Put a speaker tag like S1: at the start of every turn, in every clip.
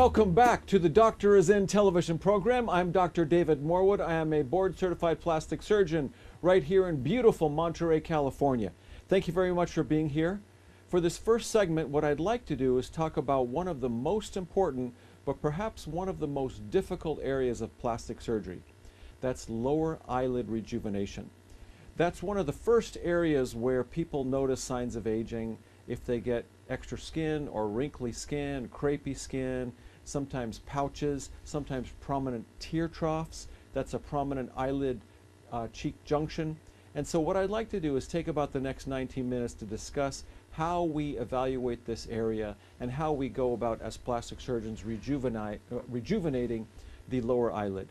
S1: Welcome back to the Doctor is In television program. I'm Dr. David Morwood. I am a board-certified plastic surgeon right here in beautiful Monterey, California. Thank you very much for being here. For this first segment, what I'd like to do is talk about one of the most important, but perhaps one of the most difficult areas of plastic surgery. That's lower eyelid rejuvenation. That's one of the first areas where people notice signs of aging. If they get extra skin or wrinkly skin, crepey skin, sometimes pouches, sometimes prominent tear troughs. That's a prominent eyelid cheek junction. And so what I'd like to do is take about the next 19 minutes to discuss how we evaluate this area and how we go about as plastic surgeons rejuvenating the lower eyelid.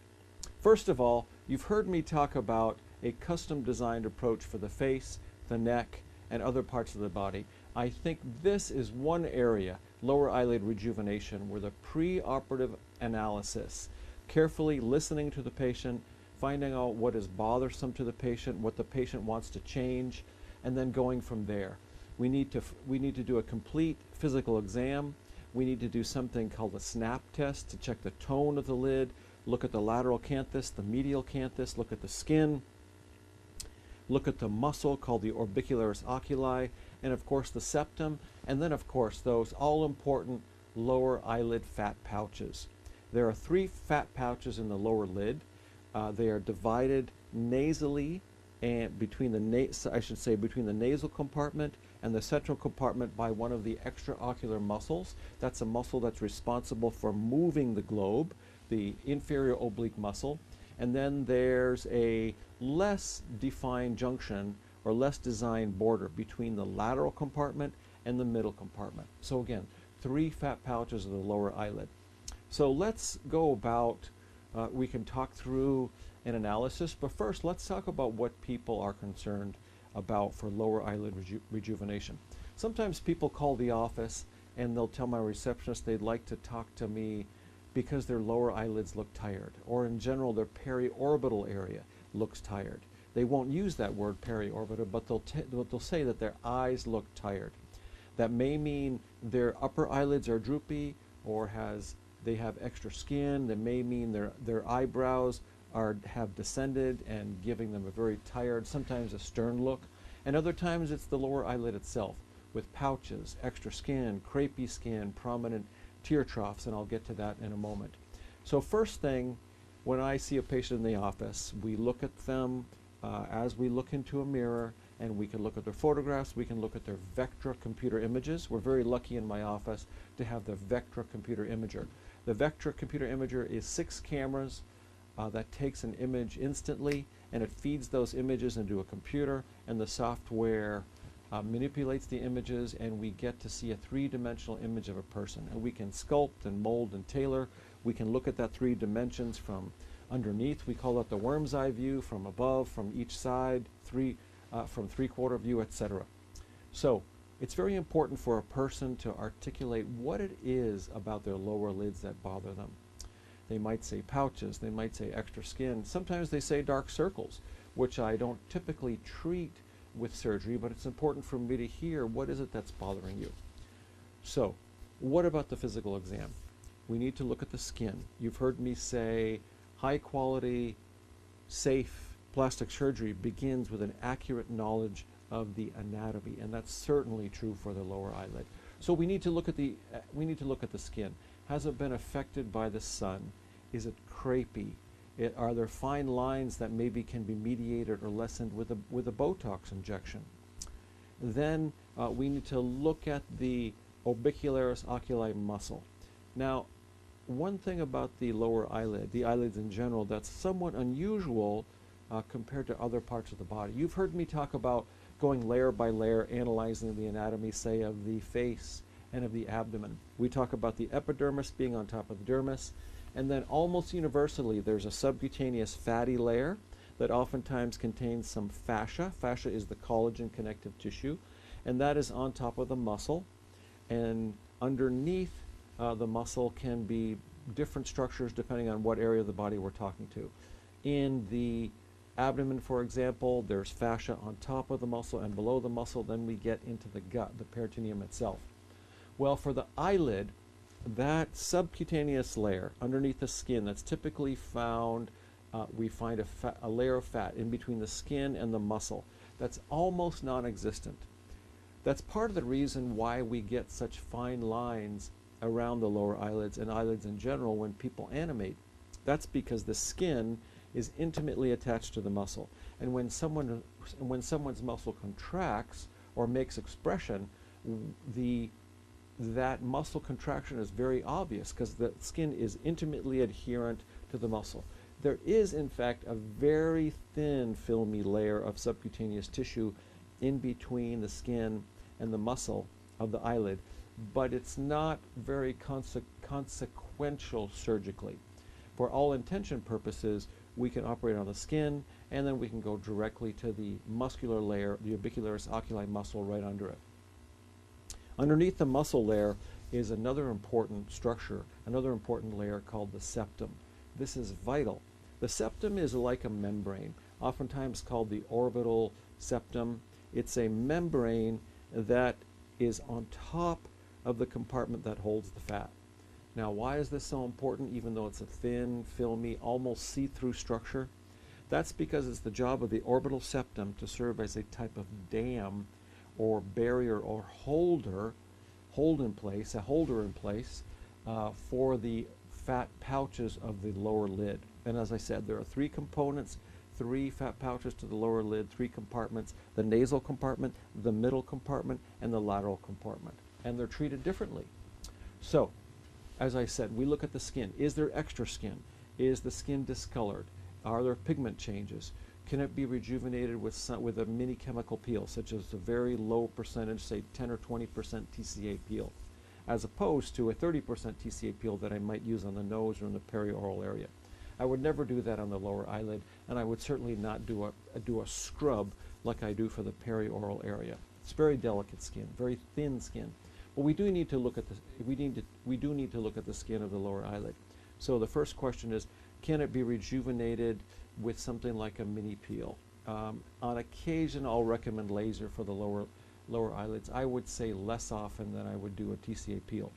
S1: First of all, you've heard me talk about a custom designed approach for the face, the neck, and other parts of the body. I think this is one area, lower eyelid rejuvenation, where the pre-operative analysis, carefully listening to the patient, finding out what is bothersome to the patient, what the patient wants to change, and then going from there. We need to do a complete physical exam. We need to do something called a snap test to check the tone of the lid, look at the lateral canthus, the medial canthus, look at the skin, look at the muscle called the orbicularis oculi, and of course the septum, and then of course those all-important lower eyelid fat pouches. There are 3 fat pouches in the lower lid. They are divided nasally and between the nasal compartment and the central compartment by one of the extraocular muscles. That's a muscle that's responsible for moving the globe, the inferior oblique muscle. And then there's a less defined junction or less designed border between the lateral compartment and the middle compartment. So again, 3 fat pouches of the lower eyelid. So let's go about, we can talk through an analysis, but first let's talk about what people are concerned about for lower eyelid rejuvenation. Sometimes people call the office and they'll tell my receptionist they'd like to talk to me because their lower eyelids look tired, or in general their periorbital area looks tired. They won't use that word periorbital, but they'll say that their eyes look tired. That may mean their upper eyelids are droopy, or they have extra skin. That may mean their eyebrows have descended and giving them a very tired, sometimes a stern look. And other times it's the lower eyelid itself with pouches, extra skin, crepey skin, prominent tear troughs, and I'll get to that in a moment. So first thing, when I see a patient in the office, we look at them as we look into a mirror, and we can look at their photographs, we can look at their Vectra computer images. We're very lucky in my office to have the Vectra computer imager. The Vectra computer imager is 6 cameras that takes an image instantly, and it feeds those images into a computer, and the software manipulates the images, and we get to see a 3-dimensional image of a person. And we can sculpt and mold and tailor. We can look at that 3 dimensions from underneath. We call it the worm's eye view, from above, from each side, from 3/4 view, etc. So it's very important for a person to articulate what it is about their lower lids that bother them. They might say pouches, they might say extra skin. Sometimes they say dark circles, which I don't typically treat with surgery, but it's important for me to hear what is it that's bothering you. So what about the physical exam? We need to look at the skin. You've heard me say high quality, safe plastic surgery begins with an accurate knowledge of the anatomy, and that's certainly true for the lower eyelid. So we need to look at the skin. Has it been affected by the sun? Is it crepey? Are there fine lines that maybe can be mediated or lessened with a Botox injection? Then we need to look at the orbicularis oculi muscle. Now, one thing about the lower eyelid, the eyelids in general, that's somewhat unusual compared to other parts of the body. You've heard me talk about going layer by layer, analyzing the anatomy, say, of the face and of the abdomen. We talk about the epidermis being on top of the dermis, and then almost universally there's a subcutaneous fatty layer that oftentimes contains some fascia. Fascia is the collagen connective tissue, and that is on top of the muscle. And underneath the muscle can be different structures depending on what area of the body we're talking to. In the abdomen, for example, there's fascia on top of the muscle and below the muscle. Then we get into the gut, the peritoneum itself. Well, for the eyelid, that subcutaneous layer underneath the skin that's typically found, we find a layer of fat in between the skin and the muscle that's almost non-existent. That's part of the reason why we get such fine lines around the lower eyelids and eyelids in general when people animate. That's because the skin is intimately attached to the muscle. And when someone's muscle contracts or makes expression, that muscle contraction is very obvious because the skin is intimately adherent to the muscle. There is, in fact, a very thin filmy layer of subcutaneous tissue in between the skin and the muscle of the eyelid, but it's not very consequential surgically. For all intention purposes, we can operate on the skin, and then we can go directly to the muscular layer, the orbicularis oculi muscle right under it. Underneath the muscle layer is another important structure, another important layer called the septum. This is vital. The septum is like a membrane, oftentimes called the orbital septum. It's a membrane that is on top of the compartment that holds the fat. Now, why is this so important, even though it's a thin, filmy, almost see-through structure? That's because it's the job of the orbital septum to serve as a type of dam or barrier or holder in place for the fat pouches of the lower lid. And as I said, there are three components, three fat pouches to the lower lid, three compartments: the nasal compartment, the middle compartment, and the lateral compartment. And they're treated differently. So, as I said, we look at the skin. Is there extra skin? Is the skin discolored? Are there pigment changes? Can it be rejuvenated with a mini chemical peel, such as a very low percentage, say 10 or 20% TCA peel, as opposed to a 30% TCA peel that I might use on the nose or in the perioral area? I would never do that on the lower eyelid, and I would certainly not do a scrub like I do for the perioral area. It's very delicate skin, very thin skin. But we do need to look at the skin of the lower eyelid. So the first question is, can it be rejuvenated with something like a mini peel? On occasion, I'll recommend laser for the lower eyelids. I would say less often than I would do a TCA peel,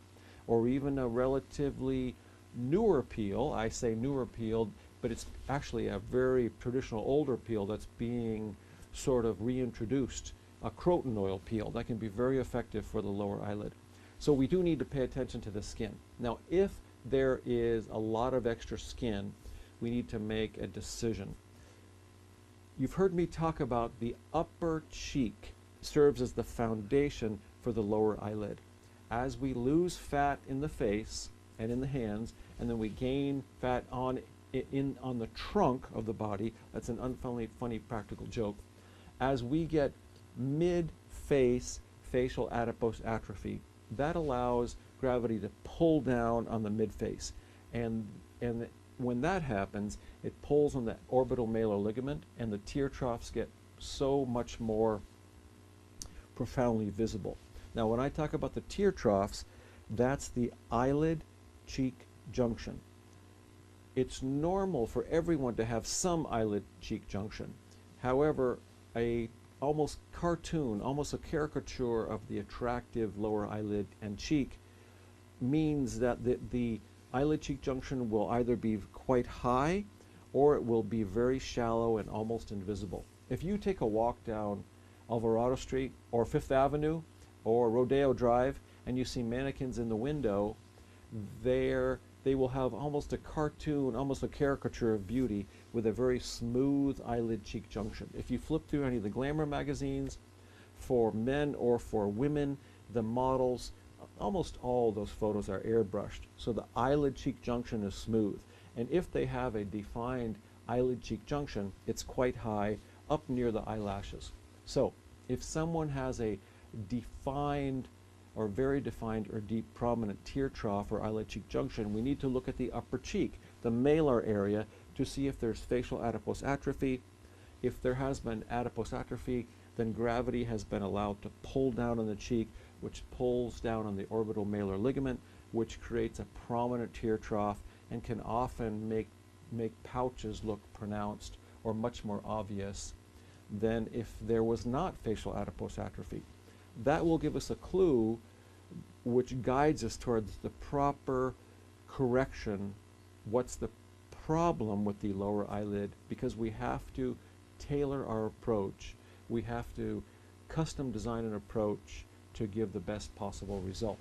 S1: or even a relatively newer peel. I say newer peel, but it's actually a very traditional older peel that's being sort of reintroduced, a croton oil peel that can be very effective for the lower eyelid. So we do need to pay attention to the skin. Now, if there is a lot of extra skin, we need to make a decision. You've heard me talk about the upper cheek serves as the foundation for the lower eyelid. As we lose fat in the face and in the hands, and then we gain fat on the trunk of the body, that's an funny practical joke. As we get mid-face facial adipose atrophy, that allows gravity to pull down on the mid-face. And when that happens, it pulls on the orbital malar ligament, and the tear troughs get so much more profoundly visible. Now, when I talk about the tear troughs, that's the eyelid-cheek junction. It's normal for everyone to have some eyelid-cheek junction. However, almost a caricature of the attractive lower eyelid and cheek means that the eyelid-cheek junction will either be quite high or it will be very shallow and almost invisible. If you take a walk down Alvarado Street or Fifth Avenue or Rodeo Drive and you see mannequins in the window, they will have almost a cartoon, almost a caricature of beauty with a very smooth eyelid cheek junction. If you flip through any of the glamour magazines for men or for women, the models, almost all those photos are airbrushed. So the eyelid cheek junction is smooth. And if they have a defined eyelid cheek junction, it's quite high up near the eyelashes. So if someone has a defined or very defined or deep prominent tear trough or eyelid cheek junction, we need to look at the upper cheek, the malar area, to see if there's facial adipose atrophy. If there has been adipose atrophy, then gravity has been allowed to pull down on the cheek, which pulls down on the orbital malar ligament, which creates a prominent tear trough and can often make pouches look pronounced or much more obvious than if there was not facial adipose atrophy. That will give us a clue which guides us towards the proper correction. What's the problem with the lower eyelid? Because we have to tailor our approach. We have to custom design an approach to give the best possible result.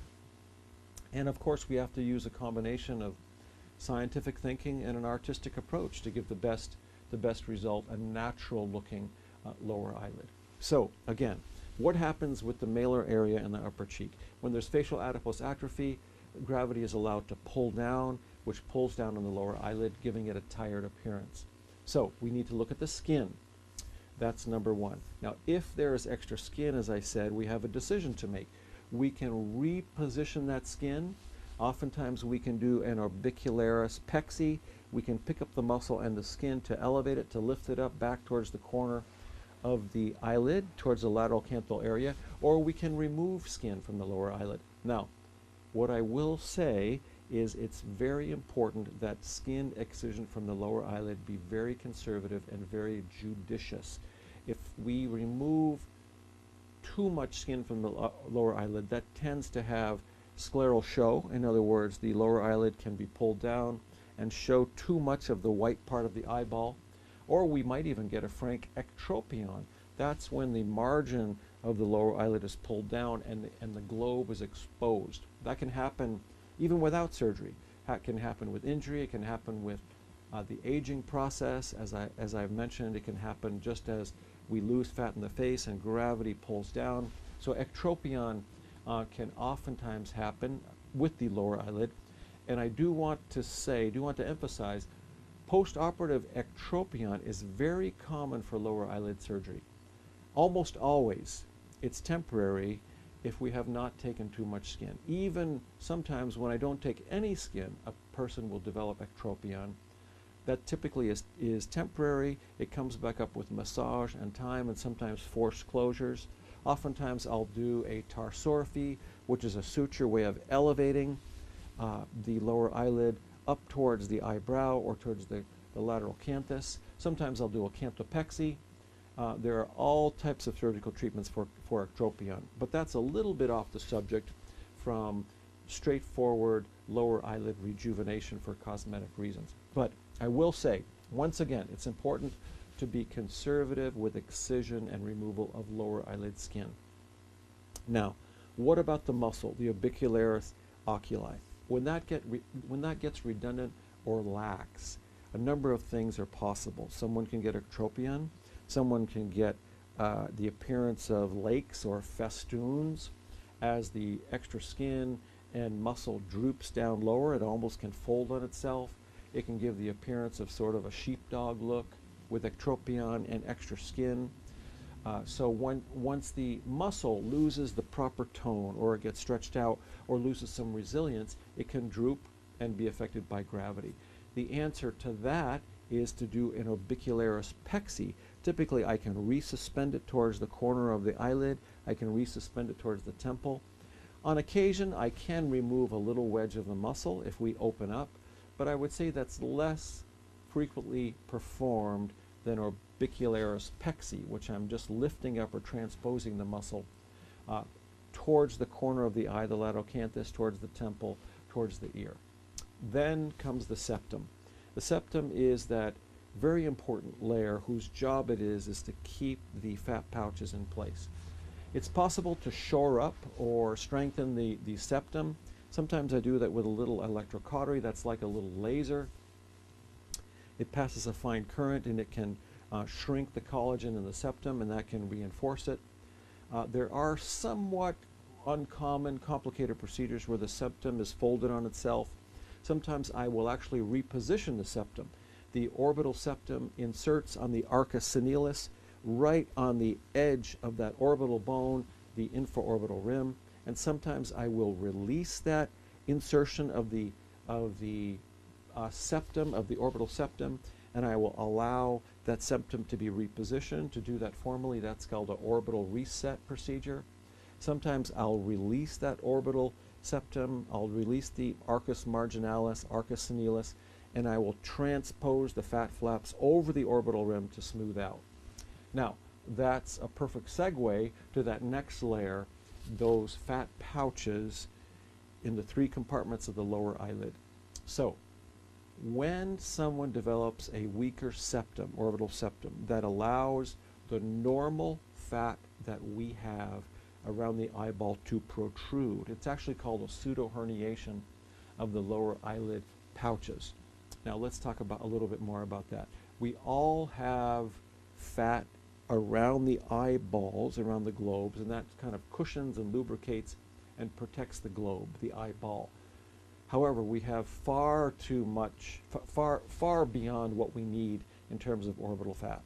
S1: And of course, we have to use a combination of scientific thinking and an artistic approach to give the best result, a natural looking lower eyelid. So again, what happens with the malar area in the upper cheek? When there's facial adipose atrophy, gravity is allowed to pull down, which pulls down on the lower eyelid, giving it a tired appearance. So we need to look at the skin. That's number one. Now, if there is extra skin, as I said, we have a decision to make. We can reposition that skin. Oftentimes we can do an orbicularis pexi. We can pick up the muscle and the skin to elevate it, to lift it up back towards the corner of the eyelid, towards the lateral canthal area, or we can remove skin from the lower eyelid. Now, what I will say is it's very important that skin excision from the lower eyelid be very conservative and very judicious. If we remove too much skin from the lower eyelid, that tends to have scleral show. In other words, the lower eyelid can be pulled down and show too much of the white part of the eyeball. Or we might even get a frank ectropion. That's when the margin of the lower eyelid is pulled down and the globe is exposed. That can happen even without surgery. It can happen with injury. It can happen with the aging process. As I've mentioned, it can happen just as we lose fat in the face and gravity pulls down. So ectropion can oftentimes happen with the lower eyelid. And I do want to emphasize, post-operative ectropion is very common for lower eyelid surgery. Almost always, it's temporary if we have not taken too much skin. Even sometimes when I don't take any skin, a person will develop ectropion. That typically is temporary. It comes back up with massage and time and sometimes forced closures. Oftentimes I'll do a tarsorrhaphy, which is a suture way of elevating the lower eyelid up towards the eyebrow or towards the lateral canthus. Sometimes I'll do a canthopexy. There are all types of surgical treatments for ectropion, but that's a little bit off the subject from straightforward lower eyelid rejuvenation for cosmetic reasons. But I will say, once again, it's important to be conservative with excision and removal of lower eyelid skin. Now, what about the muscle, the orbicularis oculi? When that gets redundant or lax, a number of things are possible. Someone can get ectropion. Someone can get the appearance of lakes or festoons as the extra skin and muscle droops down lower. It almost can fold on itself. It can give the appearance of sort of a sheepdog look with ectropion and extra skin. So once the muscle loses the proper tone, or it gets stretched out, or loses some resilience, it can droop and be affected by gravity. The answer to that is to do an orbicularis pexi. Typically, I can resuspend it towards the corner of the eyelid. I can resuspend it towards the temple. On occasion, I can remove a little wedge of the muscle if we open up, but I would say that's less frequently performed than orbicularis pexi, which I'm just lifting up or transposing the muscle towards the corner of the eye, the lateral canthus, towards the temple, towards the ear. Then comes the septum. The septum is that very important layer whose job it is to keep the fat pouches in place. It's possible to shore up or strengthen the septum. Sometimes I do that with a little electrocautery. That's like a little laser. It passes a fine current and it can shrink the collagen in the septum, and that can reinforce it. There are somewhat uncommon, complicated procedures where the septum is folded on itself. Sometimes I will actually reposition the septum. The orbital septum inserts on the arcus senilis, right on the edge of that orbital bone, the infraorbital rim, and sometimes I will release that insertion of the septum, of the orbital septum, and I will allow that septum to be repositioned. To do that formally, that's called an orbital reset procedure. Sometimes I'll release that orbital septum, I'll release the arcus marginalis, arcus senilis, and I will transpose the fat flaps over the orbital rim to smooth out. Now, that's a perfect segue to that next layer, those fat pouches in the three compartments of the lower eyelid. So when someone develops a weaker septum, orbital septum, that allows the normal fat that we have around the eyeball to protrude, it's actually called a pseudo-herniation of the lower eyelid pouches. Now let's talk about a little bit more about that. We all have fat around the eyeballs, around the globes, and that kind of cushions and lubricates and protects the globe, the eyeball. However, we have far too much, far beyond what we need in terms of orbital fat.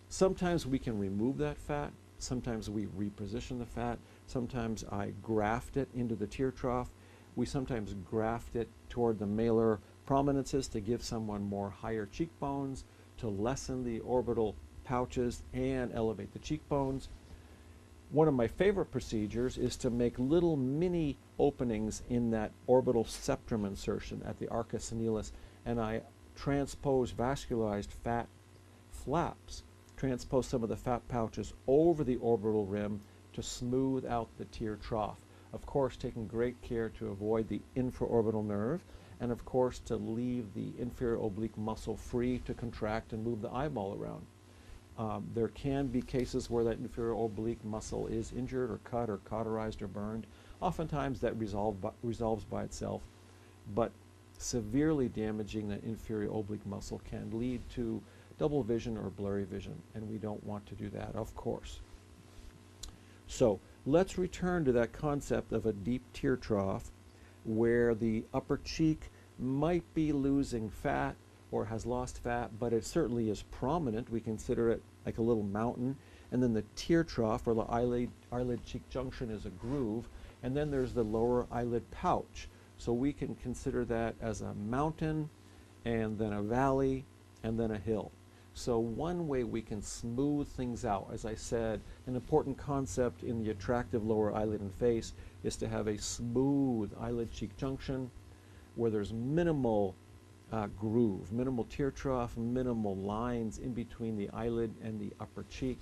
S1: Sometimes we can remove that fat, sometimes we reposition the fat, sometimes I graft it into the tear trough, we sometimes graft it toward the malar prominences to give someone more higher cheekbones, to lessen the orbital pouches and elevate the cheekbones. One of my favorite procedures is to make little mini openings in that orbital septum insertion at the arcus senilis, and I transpose vascularized fat flaps, transpose some of the fat pouches over the orbital rim to smooth out the tear trough. Of course, taking great care to avoid the infraorbital nerve, and of course to leave the inferior oblique muscle free to contract and move the eyeball around. There can be cases where that inferior oblique muscle is injured or cut or cauterized or burned. Oftentimes that resolves by itself, but severely damaging the inferior oblique muscle can lead to double vision or blurry vision, and we don't want to do that, of course. So let's return to that concept of a deep tear trough where the upper cheek might be losing fat or has lost fat, but it certainly is prominent. We consider it like a little mountain. And then the tear trough, or the eyelid cheek junction, is a groove. And then there's the lower eyelid pouch. So we can consider that as a mountain, and then a valley, and then a hill. So one way we can smooth things out, as I said, an important concept in the attractive lower eyelid and face is to have a smooth eyelid cheek junction where there's minimal groove, minimal tear trough, minimal lines in between the eyelid and the upper cheek.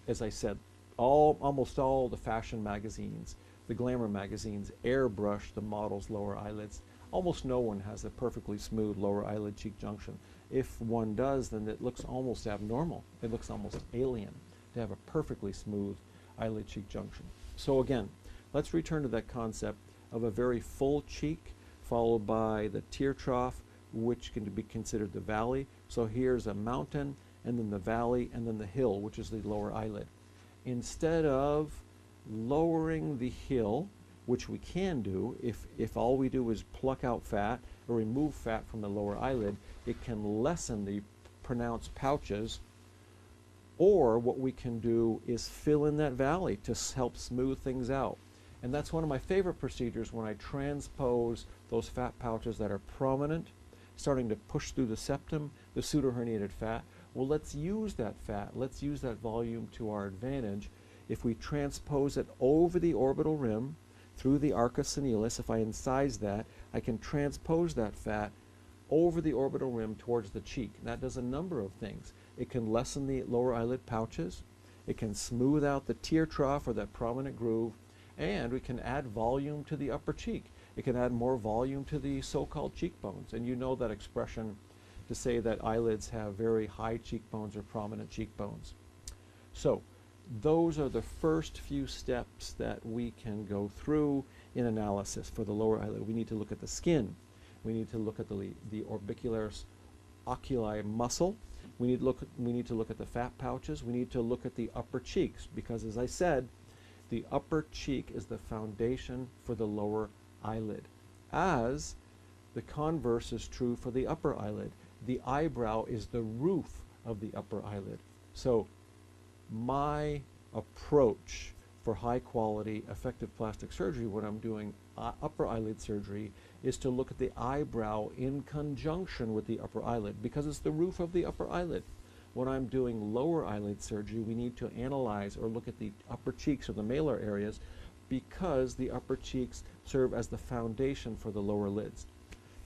S1: As I said, almost all the fashion magazines, the glamour magazines, airbrush the model's lower eyelids. Almost no one has a perfectly smooth lower eyelid cheek junction. If one does, then it looks almost abnormal. It looks almost alien to have a perfectly smooth eyelid cheek junction. So again, let's return to that concept of a very full cheek followed by the tear trough, which can be considered the valley. So here's a mountain, and then the valley, and then the hill, which is the lower eyelid. Instead of lowering the hill, which we can do if all we do is pluck out fat or remove fat from the lower eyelid, it can lessen the pronounced pouches. Or what we can do is fill in that valley to help smooth things out. And that's one of my favorite procedures, when I transpose those fat pouches that are prominent, starting to push through the septum, the pseudoherniated fat. Well, let's use that fat, let's use that volume to our advantage. If we transpose it over the orbital rim, through the arcus senilis, if I incise that, I can transpose that fat over the orbital rim towards the cheek. And that does a number of things. It can lessen the lower eyelid pouches, it can smooth out the tear trough or that prominent groove, and we can add volume to the upper cheek. It can add more volume to the so-called cheekbones. And you know that expression to say that eyelids have very high cheekbones or prominent cheekbones. So those are the first few steps that we can go through in analysis for the lower eyelid. We need to look at the skin. We need to look at the orbicularis oculi muscle. We need to look at the fat pouches. We need to look at the upper cheeks, because as I said, the upper cheek is the foundation for the lower eyelid, as the converse is true for the upper eyelid. The eyebrow is the roof of the upper eyelid. So my approach for high quality effective plastic surgery when I'm doing upper eyelid surgery is to look at the eyebrow in conjunction with the upper eyelid, because it's the roof of the upper eyelid. When I'm doing lower eyelid surgery, we need to analyze or look at the upper cheeks or the malar areas, because the upper cheeks serve as the foundation for the lower lids.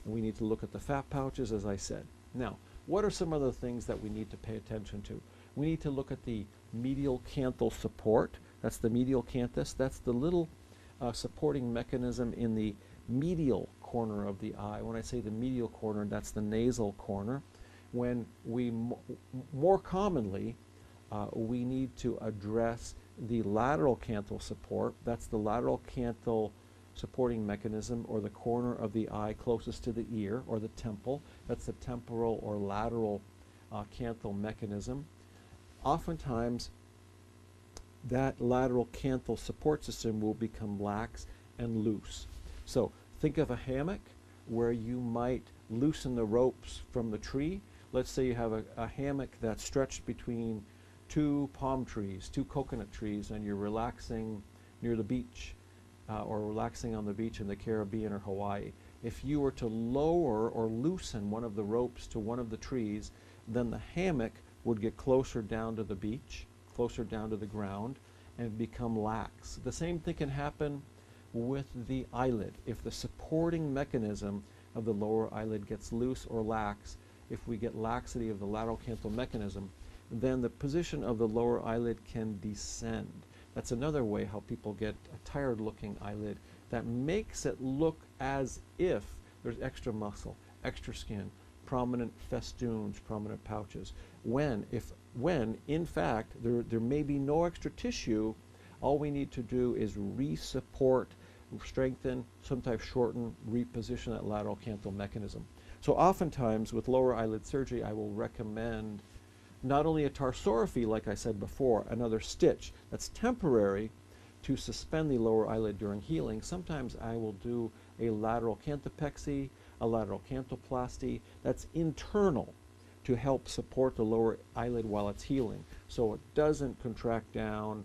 S1: And we need to look at the fat pouches, as I said. Now, what are some other things that we need to pay attention to? We need to look at the medial canthal support. That's the medial canthus. That's the little supporting mechanism in the medial corner of the eye. When I say the medial corner, that's the nasal corner. When we more commonly, we need to address the lateral canthal support. That's the lateral canthal supporting mechanism, or the corner of the eye closest to the ear or the temple. That's the temporal or lateral canthal mechanism. Oftentimes, that lateral canthal support system will become lax and loose. So think of a hammock where you might loosen the ropes from the tree. Let's say you have a hammock that's stretched between two palm trees, two coconut trees, and you're relaxing near the beach or relaxing on the beach in the Caribbean or Hawaii. If you were to lower or loosen one of the ropes to one of the trees, then the hammock would get closer down to the beach, closer down to the ground, and become lax. The same thing can happen with the eyelid. If the supporting mechanism of the lower eyelid gets loose or lax, if we get laxity of the lateral canthal mechanism, then the position of the lower eyelid can descend. That's another way how people get a tired looking eyelid that makes it look as if there's extra muscle, extra skin, prominent festoons, prominent pouches, when in fact there may be no extra tissue. All we need to do is re-support, strengthen, sometimes shorten, reposition that lateral canthal mechanism. So oftentimes with lower eyelid surgery, I will recommend not only a tarsorrhaphy, like I said before, another stitch that's temporary to suspend the lower eyelid during healing. Sometimes I will do a lateral canthopexy, a lateral canthoplasty that's internal to help support the lower eyelid while it's healing, so it doesn't contract down,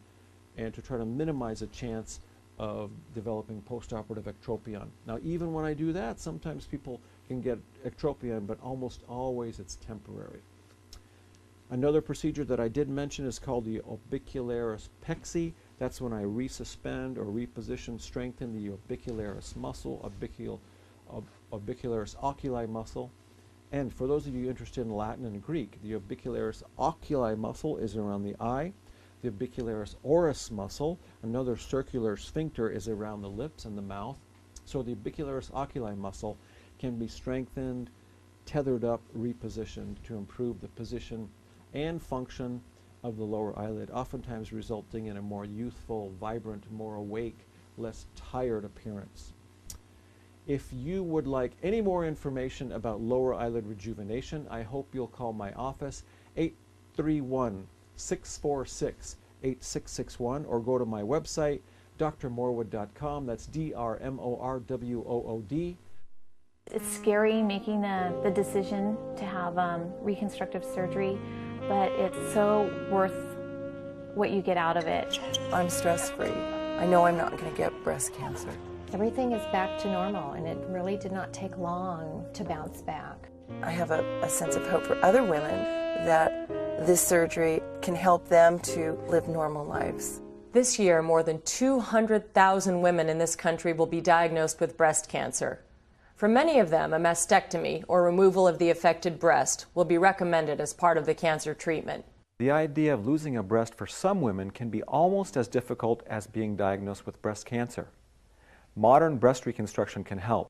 S1: and to try to minimize a chance of developing postoperative ectropion. Now, even when I do that, sometimes people can get ectropion, but almost always it's temporary. Another procedure that I did mention is called the orbicularis pexy. That's when I resuspend or reposition, strengthen the orbicularis muscle, orbicularis oculi muscle. And for those of you interested in Latin and Greek, the orbicularis oculi muscle is around the eye. The orbicularis oris muscle, another circular sphincter, is around the lips and the mouth. So the orbicularis oculi muscle can be strengthened, tethered up, repositioned to improve the position and function of the lower eyelid, oftentimes resulting in a more youthful, vibrant, more awake, less tired appearance. If you would like any more information about lower eyelid rejuvenation, I hope you'll call my office, 831-646-8661, or go to my website, drmorwood.com. That's DRMORWOOD.
S2: It's scary making the decision to have reconstructive surgery, but it's so worth what you get out of it.
S3: I'm stress-free. I know I'm not going to get breast cancer.
S4: Everything is back to normal, and it really did not take long to bounce back.
S3: I have a sense of hope for other women that this surgery can help them to live normal lives.
S5: This year, more than 200,000 women in this country will be diagnosed with breast cancer. For many of them, a mastectomy or removal of the affected breast will be recommended as part of the cancer treatment.
S1: The idea of losing a breast for some women can be almost as difficult as being diagnosed with breast cancer. Modern breast reconstruction can help.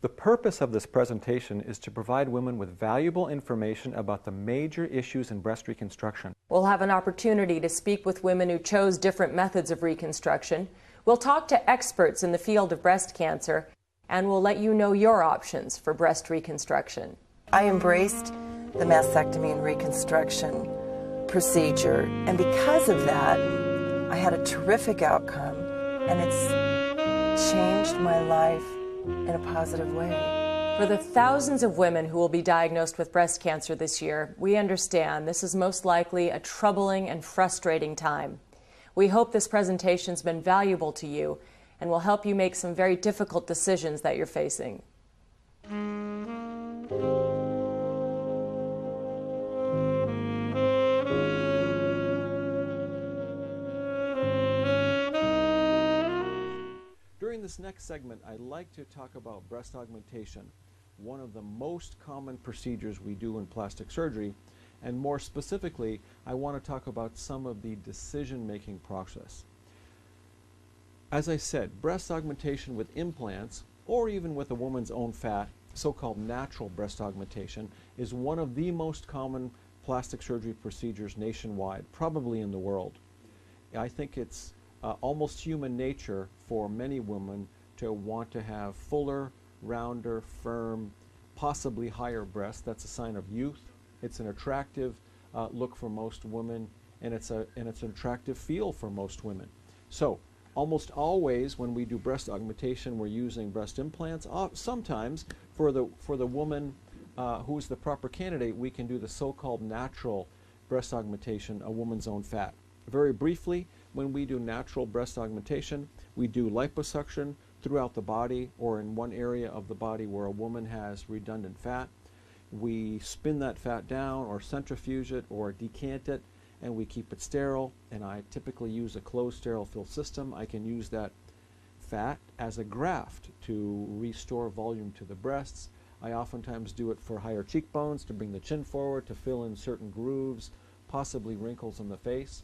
S1: The purpose of this presentation is to provide women with valuable information about the major issues in breast reconstruction.
S5: We'll have an opportunity to speak with women who chose different methods of reconstruction. We'll talk to experts in the field of breast cancer, and we'll let you know your options for breast reconstruction.
S3: I embraced the mastectomy and reconstruction procedure, and because of that, I had a terrific outcome, and it's changed my life in a positive way.
S5: For the thousands of women who will be diagnosed with breast cancer this year, we understand this is most likely a troubling and frustrating time. We hope this presentation's been valuable to you and will help you make some very difficult decisions that you're facing.
S1: During this next segment, I'd like to talk about breast augmentation, one of the most common procedures we do in plastic surgery, and more specifically, I want to talk about some of the decision-making process. As I said, breast augmentation with implants, or even with a woman's own fat, so-called natural breast augmentation, is one of the most common plastic surgery procedures nationwide, probably in the world. I think it's almost human nature for many women to want to have fuller, rounder, firm, possibly higher breasts. That's a sign of youth. It's an attractive look for most women, and it's an attractive feel for most women. So almost always when we do breast augmentation, we're using breast implants. Sometimes for the woman who's the proper candidate, we can do the so-called natural breast augmentation, a woman's own fat. Very briefly, when we do natural breast augmentation, we do liposuction throughout the body or in one area of the body where a woman has redundant fat. We spin that fat down or centrifuge it or decant it, and we keep it sterile, and I typically use a closed sterile fill system. I can use that fat as a graft to restore volume to the breasts. I oftentimes do it for higher cheekbones, to bring the chin forward, to fill in certain grooves, possibly wrinkles in the face.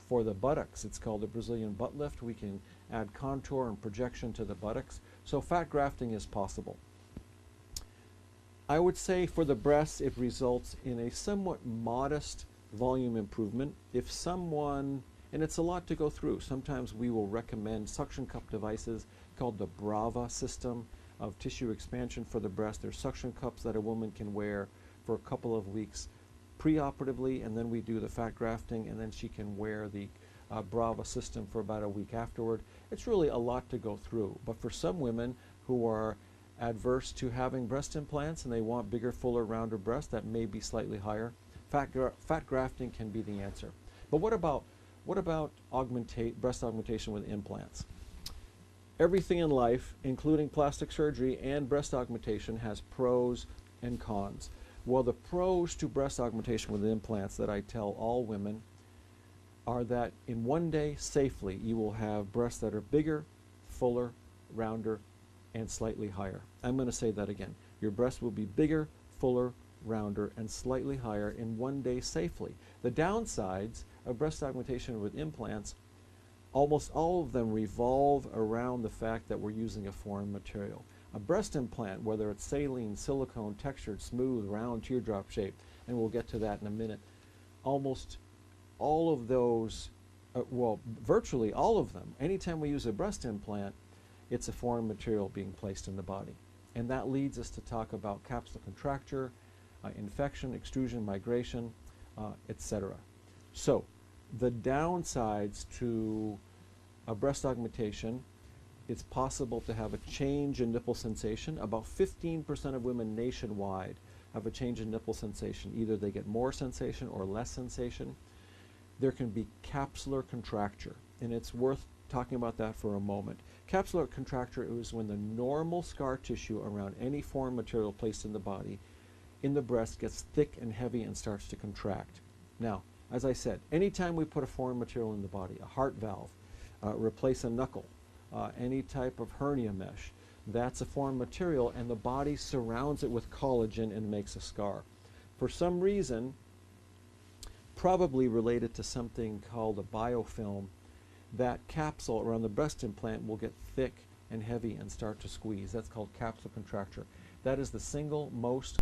S1: For the buttocks, it's called the Brazilian butt lift. We can add contour and projection to the buttocks. So fat grafting is possible. I would say for the breasts, it results in a somewhat modest volume improvement. If someone, and it's a lot to go through, sometimes we will recommend suction cup devices called the Brava system of tissue expansion for the breast. There's suction cups that a woman can wear for a couple of weeks preoperatively, and then we do the fat grafting, and then she can wear the Brava system for about a week afterward. It's really a lot to go through, but for some women who are adverse to having breast implants and they want bigger, fuller, rounder breasts that may be slightly higher, fat grafting can be the answer. But what about breast augmentation with implants? Everything in life, including plastic surgery and breast augmentation, has pros and cons. Well, the pros to breast augmentation with implants that I tell all women are that in one day, safely, you will have breasts that are bigger, fuller, rounder, and slightly higher. I'm going to say that again. Your breasts will be bigger, fuller, rounder, and slightly higher in one day safely. The downsides of breast augmentation with implants, almost all of them revolve around the fact that we're using a foreign material. A breast implant, whether it's saline, silicone, textured, smooth, round, teardrop shaped, and we'll get to that in a minute, almost all of those, well, virtually all of them, anytime we use a breast implant, it's a foreign material being placed in the body. And that leads us to talk about capsular contracture, infection, extrusion, migration, etc. So the downsides to a breast augmentation, it's possible to have a change in nipple sensation. About 15% of women nationwide have a change in nipple sensation. Either they get more sensation or less sensation. There can be capsular contracture, and it's worth talking about that for a moment. Capsular contracture is when the normal scar tissue around any foreign material placed in the body, in the breast, gets thick and heavy and starts to contract. Now, as I said, anytime we put a foreign material in the body, a heart valve, replace a knuckle, any type of hernia mesh, that's a foreign material, and the body surrounds it with collagen and makes a scar. For some reason, probably related to something called a biofilm, that capsule around the breast implant will get thick and heavy and start to squeeze. That's called capsular contracture. That is the single most